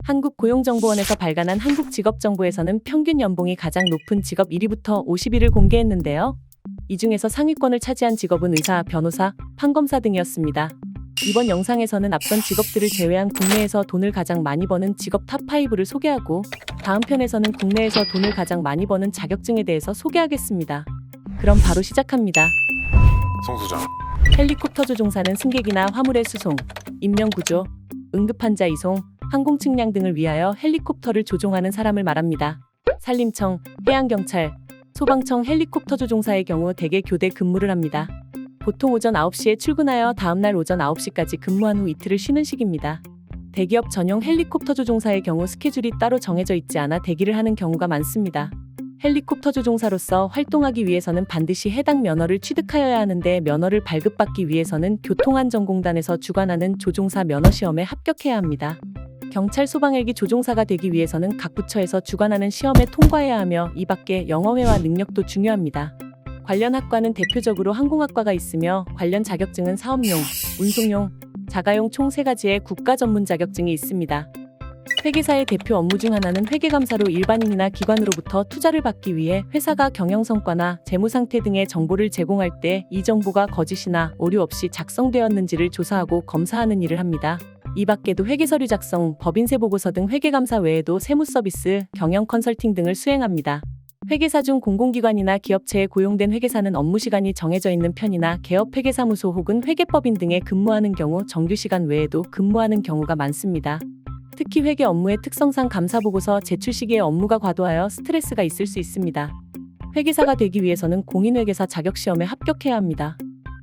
한국고용정보원에서 발간한 한국직업정보에서는 평균 연봉이 가장 높은 직업 1위부터 50위를 공개했는데요. 이 중에서 상위권을 차지한 직업은 의사, 변호사, 판검사 등이었습니다. 이번 영상에서는 앞선 직업들을 제외한 국내에서 돈을 가장 많이 버는 직업 탑5를 소개하고 다음 편에서는 국내에서 돈을 가장 많이 버는 자격증에 대해서 소개하겠습니다. 그럼 바로 시작합니다. 송소장. 헬리콥터 조종사는 승객이나 화물의 수송, 인명구조, 응급환자 이송, 항공측량 등을 위하여 헬리콥터를 조종하는 사람을 말합니다. 산림청, 해양경찰, 소방청 헬리콥터 조종사의 경우 대개 교대 근무를 합니다. 보통 오전 9시에 출근하여 다음날 오전 9시까지 근무한 후 이틀을 쉬는 식입니다. 대기업 전용 헬리콥터 조종사의 경우 스케줄이 따로 정해져 있지 않아 대기를 하는 경우가 많습니다. 헬리콥터 조종사로서 활동하기 위해서는 반드시 해당 면허를 취득하여야 하는데 면허를 발급받기 위해서는 교통안전공단에서 주관하는 조종사 면허시험에 합격해야 합니다. 경찰 소방헬기 조종사가 되기 위해서는 각 부처에서 주관하는 시험에 통과해야 하며 이 밖에 영어회화 능력도 중요합니다. 관련 학과는 대표적으로 항공학과가 있으며 관련 자격증은 사업용, 운송용, 자가용 총 3가지의 국가 전문 자격증이 있습니다. 회계사의 대표 업무 중 하나는 회계감사로 일반인이나 기관으로부터 투자를 받기 위해 회사가 경영성과나 재무상태 등의 정보를 제공할 때 이 정보가 거짓이나 오류 없이 작성되었는지를 조사하고 검사하는 일을 합니다. 이 밖에도 회계서류 작성, 법인세 보고서 등 회계감사 외에도 세무서비스, 경영 컨설팅 등을 수행합니다. 회계사 중 공공기관이나 기업체에 고용된 회계사는 업무시간이 정해져 있는 편이나 개업회계사무소 혹은 회계법인 등에 근무하는 경우 정규시간 외에도 근무하는 경우가 많습니다. 특히 회계 업무의 특성상 감사보고서 제출 시기에 업무가 과도하여 스트레스가 있을 수 있습니다. 회계사가 되기 위해서는 공인회계사 자격시험에 합격해야 합니다.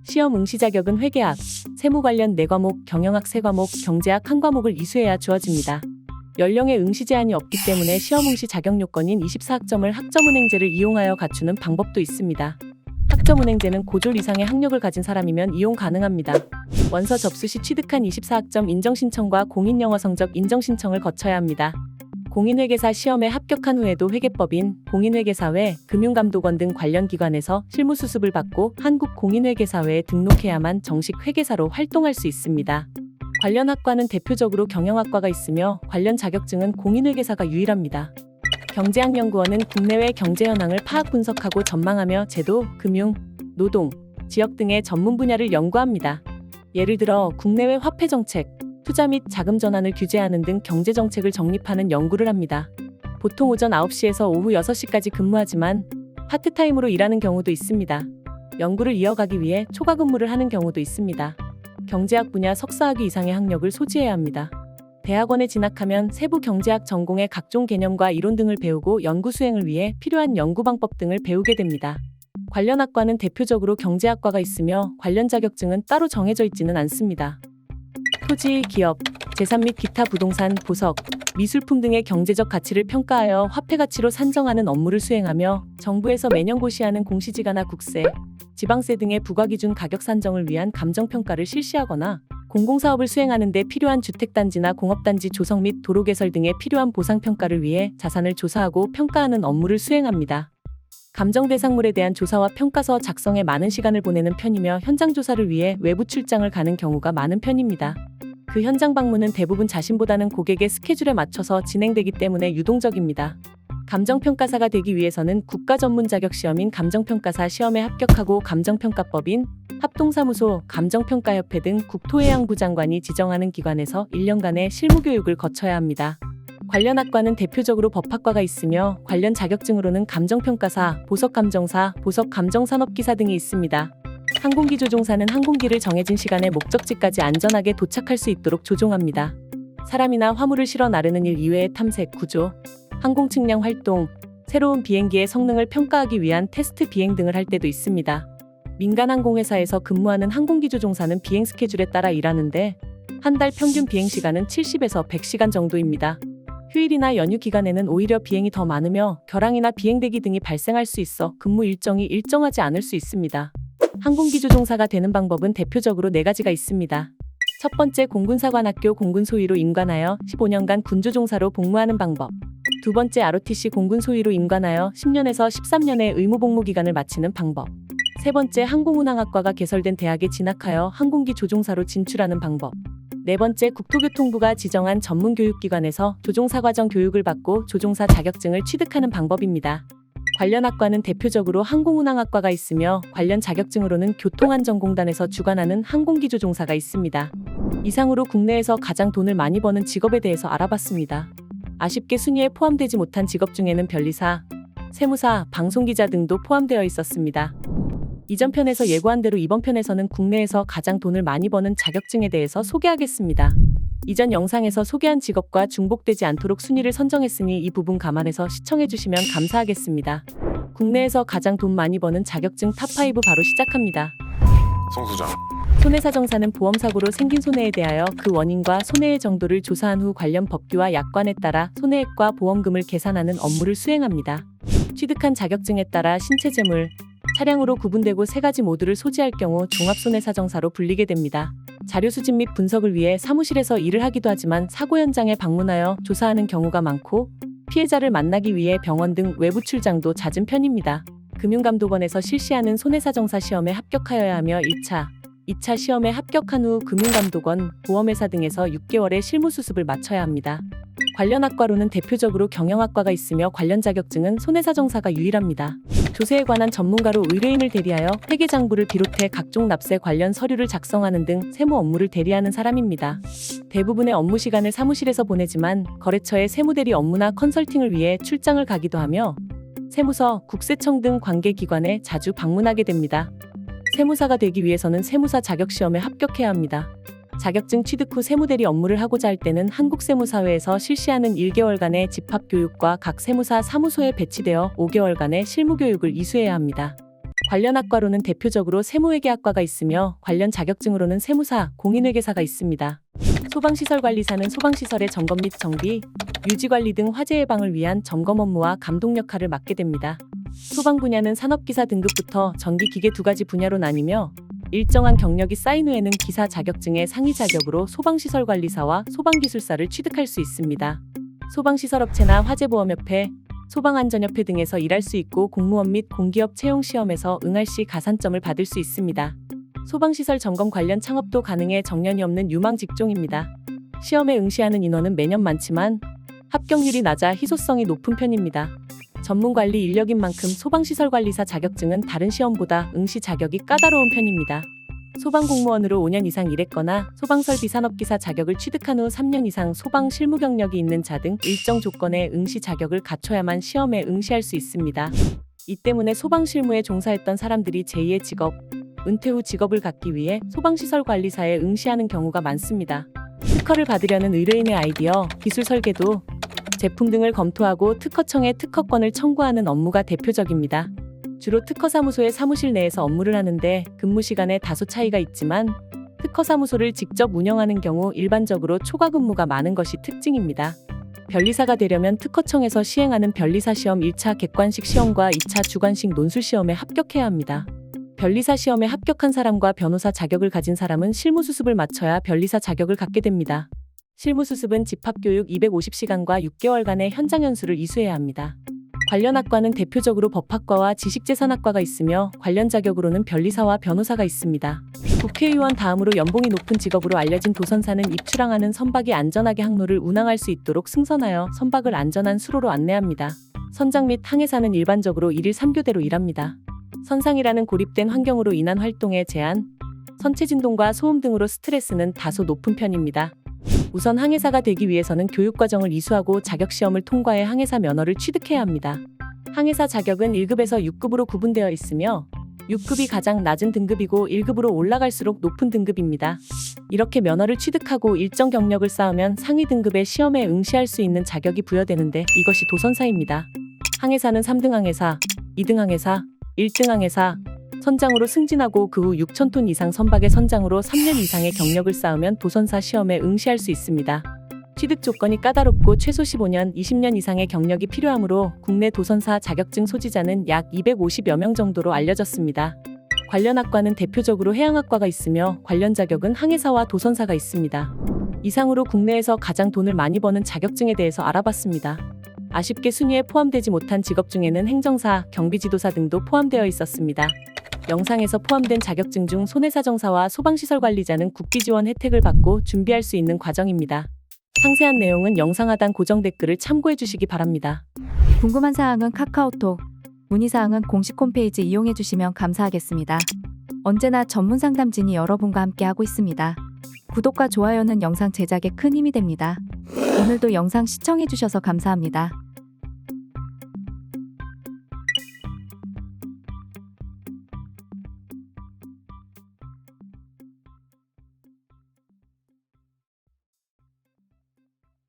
시험 응시 자격은 회계학, 세무 관련 4과목, 경영학 3과목, 경제학 1과목을 이수해야 주어집니다. 연령에 응시 제한이 없기 때문에 시험 응시 자격 요건인 24학점을 학점은행제를 이용하여 갖추는 방법도 있습니다. 학점은행제는 고졸 이상의 학력을 가진 사람이면 이용 가능합니다. 원서 접수 시 취득한 24학점 인정신청과 공인영어 성적 인정신청을 거쳐야 합니다. 공인회계사 시험에 합격한 후에도 회계법인, 공인회계사회, 금융감독원 등 관련 기관에서 실무수습을 받고 한국공인회계사회에 등록해야만 정식 회계사로 활동할 수 있습니다. 관련 학과는 대표적으로 경영학과가 있으며 관련 자격증은 공인회계사가 유일합니다. 경제학연구원은 국내외 경제 현황을 파악 분석하고 전망하며 제도, 금융, 노동, 지역 등의 전문 분야를 연구합니다. 예를 들어 국내외 화폐 정책, 투자 및 자금 전환을 규제하는 등 경제 정책을 정립하는 연구를 합니다. 보통 오전 9시에서 오후 6시까지 근무하지만 파트타임으로 일하는 경우도 있습니다. 연구를 이어가기 위해 초과 근무를 하는 경우도 있습니다. 경제학 분야 석사학위 이상의 학력을 소지해야 합니다. 대학원에 진학하면 세부 경제학 전공의 각종 개념과 이론 등을 배우고 연구 수행을 위해 필요한 연구 방법 등을 배우게 됩니다. 관련 학과는 대표적으로 경제학과가 있으며 관련 자격증은 따로 정해져 있지는 않습니다. 토지, 기업, 재산 및 기타 부동산, 보석, 미술품 등의 경제적 가치를 평가하여 화폐 가치로 산정하는 업무를 수행하며 정부에서 매년 고시하는 공시지가나 국세, 지방세 등의 부과기준 가격 산정을 위한 감정평가를 실시하거나 공공사업을 수행하는 데 필요한 주택단지나 공업단지 조성 및 도로 개설 등의 필요한 보상평가를 위해 자산을 조사하고 평가하는 업무를 수행합니다. 감정 대상물에 대한 조사와 평가서 작성에 많은 시간을 보내는 편이며 현장 조사를 위해 외부 출장을 가는 경우가 많은 편입니다. 그 현장 방문은 대부분 자신보다는 고객의 스케줄에 맞춰서 진행되기 때문에 유동적입니다. 감정평가사가 되기 위해서는 국가 전문 자격 시험인 감정평가사 시험에 합격하고 감정평가법인, 합동사무소, 감정평가협회 등 국토해양부 장관이 지정하는 기관에서 1년간의 실무교육을 거쳐야 합니다. 관련 학과는 대표적으로 법학과가 있으며 관련 자격증으로는 감정평가사, 보석감정사, 보석감정산업기사 등이 있습니다. 항공기 조종사는 항공기를 정해진 시간에 목적지까지 안전하게 도착할 수 있도록 조종합니다. 사람이나 화물을 실어 나르는 일 이외의 탐색, 구조, 항공측량 활동, 새로운 비행기의 성능을 평가하기 위한 테스트 비행 등을 할 때도 있습니다. 민간 항공회사에서 근무하는 항공기 조종사는 비행 스케줄에 따라 일하는데 한 달 평균 비행 시간은 70에서 100시간 정도입니다. 휴일이나 연휴 기간에는 오히려 비행이 더 많으며 결항이나 비행대기 등이 발생할 수 있어 근무 일정이 일정하지 않을 수 있습니다. 항공기 조종사가 되는 방법은 대표적으로 4가지가 있습니다. 첫 번째, 공군사관학교 공군 소위로 임관하여 15년간 군조종사로 복무하는 방법. 두 번째, ROTC 공군 소위로 임관하여 10년에서 13년의 의무복무 기간을 마치는 방법. 세 번째, 항공운항학과가 개설된 대학에 진학하여 항공기 조종사로 진출하는 방법. 네 번째, 국토교통부가 지정한 전문교육기관에서 조종사 과정 교육을 받고 조종사 자격증을 취득하는 방법입니다. 관련 학과는 대표적으로 항공운항학과가 있으며 관련 자격증으로는 교통안전공단에서 주관하는 항공기조종사가 있습니다. 이상으로 국내에서 가장 돈을 많이 버는 직업에 대해서 알아봤습니다. 아쉽게 순위에 포함되지 못한 직업 중에는 변리사, 세무사, 방송기자 등도 포함되어 있었습니다. 이전 편에서 예고한 대로 이번 편에서는 국내에서 가장 돈을 많이 버는 자격증에 대해서 소개하겠습니다. 이전 영상에서 소개한 직업과 중복되지 않도록 순위를 선정했으니 이 부분 감안해서 시청해주시면 감사하겠습니다. 국내에서 가장 돈 많이 버는 자격증 탑5 바로 시작합니다. 송수장. 손해사정사는 보험사고로 생긴 손해에 대하여 그 원인과 손해의 정도를 조사한 후 관련 법규와 약관에 따라 손해액과 보험금을 계산하는 업무를 수행합니다. 취득한 자격증에 따라 신체재물, 차량으로 구분되고 세 가지 모두를 소지할 경우 종합손해사정사로 불리게 됩니다. 자료 수집 및 분석을 위해 사무실에서 일을 하기도 하지만 사고 현장에 방문하여 조사하는 경우가 많고 피해자를 만나기 위해 병원 등 외부 출장도 잦은 편입니다. 금융감독원에서 실시하는 손해사정사 시험에 합격하여야 하며 1차, 2차 시험에 합격한 후 금융감독원, 보험회사 등에서 6개월의 실무수습을 마쳐야 합니다. 관련 학과로는 대표적으로 경영학과가 있으며 관련 자격증은 손해사정사가 유일합니다. 조세에 관한 전문가로 의뢰인을 대리하여 회계장부를 비롯해 각종 납세 관련 서류를 작성하는 등 세무 업무를 대리하는 사람입니다. 대부분의 업무 시간을 사무실에서 보내지만 거래처의 세무대리 업무나 컨설팅을 위해 출장을 가기도 하며 세무서, 국세청 등 관계기관에 자주 방문하게 됩니다. 세무사가 되기 위해서는 세무사 자격시험에 합격해야 합니다. 자격증 취득 후 세무대리 업무를 하고자 할 때는 한국세무사회에서 실시하는 1개월간의 집합교육과 각 세무사 사무소에 배치되어 5개월간의 실무교육을 이수해야 합니다. 관련 학과로는 대표적으로 세무회계학과가 있으며 관련 자격증으로는 세무사, 공인회계사가 있습니다. 소방시설관리사는 소방시설의 점검 및 정비, 유지관리 등 화재 예방을 위한 점검 업무와 감독 역할을 맡게 됩니다. 소방 분야는 산업기사 등급부터 전기기계 2가지 분야로 나뉘며 일정한 경력이 쌓인 후에는 기사 자격증의 상위 자격으로 소방시설관리사와 소방기술사를 취득할 수 있습니다. 소방시설업체나 화재보험협회, 소방안전협회 등에서 일할 수 있고 공무원 및 공기업 채용시험에서 응할 시 가산점을 받을 수 있습니다. 소방시설 점검 관련 창업도 가능해 정년이 없는 유망 직종입니다. 시험에 응시하는 인원은 매년 많지만 합격률이 낮아 희소성이 높은 편입니다. 전문관리 인력인 만큼 소방시설관리사 자격증은 다른 시험보다 응시 자격이 까다로운 편입니다. 소방공무원으로 5년 이상 일했거나 소방설비산업기사 자격을 취득한 후 3년 이상 소방 실무 경력이 있는 자 등 일정 조건의 응시 자격을 갖춰야만 시험에 응시할 수 있습니다. 이 때문에 소방실무에 종사했던 사람들이 제2의 직업, 은퇴 후 직업을 갖기 위해 소방시설관리사에 응시하는 경우가 많습니다. 특허를 받으려는 의뢰인의 아이디어, 기술 설계도, 제품 등을 검토하고 특허청에 특허권을 청구하는 업무가 대표적입니다. 주로 특허사무소의 사무실 내에서 업무를 하는데 근무 시간에 다소 차이가 있지만 특허사무소를 직접 운영하는 경우 일반적으로 초과 근무가 많은 것이 특징입니다. 변리사가 되려면 특허청에서 시행하는 변리사 시험 1차 객관식 시험과 2차 주관식 논술 시험에 합격해야 합니다. 변리사 시험에 합격한 사람과 변호사 자격을 가진 사람은 실무수습을 마쳐야 변리사 자격을 갖게 됩니다. 실무수습은 집합교육 250시간과 6개월간의 현장 연수를 이수해야 합니다. 관련 학과는 대표적으로 법학과와 지식재산학과가 있으며 관련 자격으로는 변리사와 변호사가 있습니다. 국회의원 다음으로 연봉이 높은 직업으로 알려진 도선사는 입출항하는 선박이 안전하게 항로를 운항할 수 있도록 승선하여 선박을 안전한 수로로 안내합니다. 선장 및 항해사는 일반적으로 1일 3교대로 일합니다. 선상이라는 고립된 환경으로 인한 활동의 제한, 선체 진동과 소음 등으로 스트레스는 다소 높은 편입니다. 우선 항해사가 되기 위해서는 교육과정을 이수하고 자격시험을 통과해 항해사 면허를 취득해야 합니다. 항해사 자격은 1급에서 6급으로 구분되어 있으며 6급이 가장 낮은 등급이고 1급으로 올라갈수록 높은 등급입니다. 이렇게 면허를 취득하고 일정 경력을 쌓으면 상위 등급의 시험에 응시할 수 있는 자격이 부여되는데 이것이 도선사입니다. 항해사는 3등 항해사, 2등 항해사, 1등 항해사, 선장으로 승진하고 그 후 6,000톤 이상 선박의 선장으로 3년 이상의 경력을 쌓으면 도선사 시험에 응시할 수 있습니다. 취득 조건이 까다롭고 최소 15년, 20년 이상의 경력이 필요하므로 국내 도선사 자격증 소지자는 약 250여 명 정도로 알려졌습니다. 관련 학과는 대표적으로 해양학과가 있으며 관련 자격은 항해사와 도선사가 있습니다. 이상으로 국내에서 가장 돈을 많이 버는 자격증에 대해서 알아봤습니다. 아쉽게 순위에 포함되지 못한 직업 중에는 행정사, 경비지도사 등도 포함되어 있었습니다. 영상에서 포함된 자격증 중 손해사정사와 소방시설관리자는 국비지원 혜택을 받고 준비할 수 있는 과정입니다. 상세한 내용은 영상 하단 고정 댓글을 참고해 주시기 바랍니다. 궁금한 사항은 카카오톡, 문의사항은 공식 홈페이지 이용해 주시면 감사하겠습니다. 언제나 전문 상담진이 여러분과 함께하고 있습니다. 구독과 좋아요는 영상 제작에 큰 힘이 됩니다. 오늘도 영상 시청해 주셔서 감사합니다.